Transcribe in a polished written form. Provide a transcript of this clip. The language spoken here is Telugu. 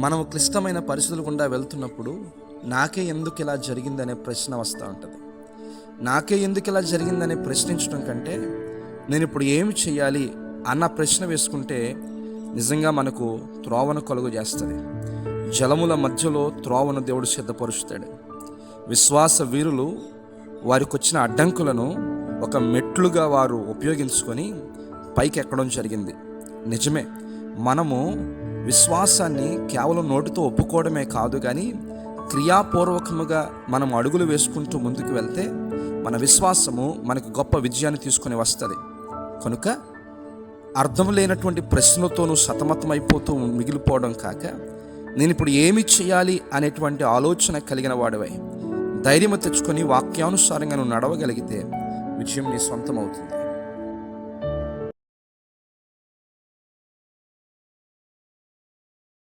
మనం క్లిష్టమైన పరిస్థితులు గుండా వెళ్తున్నప్పుడు నాకే ఎందుకు ఇలా జరిగిందనే ప్రశ్న వస్తూ ఉంటుంది. నాకే ఎందుకు ఇలా జరిగిందనే ప్రశ్నించడం కంటే నేను ఇప్పుడు ఏమి చేయాలి అన్న ప్రశ్న వేసుకుంటే నిజంగా మనకు త్రోవను కలుగు చేస్తుంది. జలముల మధ్యలో త్రోవను దేవుడు సిద్ధపరుస్తాడు. విశ్వాస వీరులు వారికి వచ్చిన అడ్డంకులను ఒక మెట్లుగా వారు ఉపయోగించుకొని పైకి ఎక్కడం జరిగింది. నిజమే, మనము విశ్వాసాన్ని కేవలం నోటితో ఒప్పుకోవడమే కాదు, కానీ క్రియాపూర్వకముగా మనం అడుగులు వేసుకుంటూ ముందుకు వెళ్తే మన విశ్వాసము మనకు గొప్ప విజయాన్ని తీసుకొని వస్తుంది. కనుక అర్థం లేనటువంటి ప్రశ్నలతో నువ్వు సతమతమైపోతూ మిగిలిపోవడం కాక, నేను ఇప్పుడు ఏమి చేయాలి అనేటువంటి ఆలోచన కలిగిన వాడివై ధైర్యం తెచ్చుకొని వాక్యానుసారంగా నువ్వు నడవగలిగితే విజయం నీ సొంతం అవుతుంది.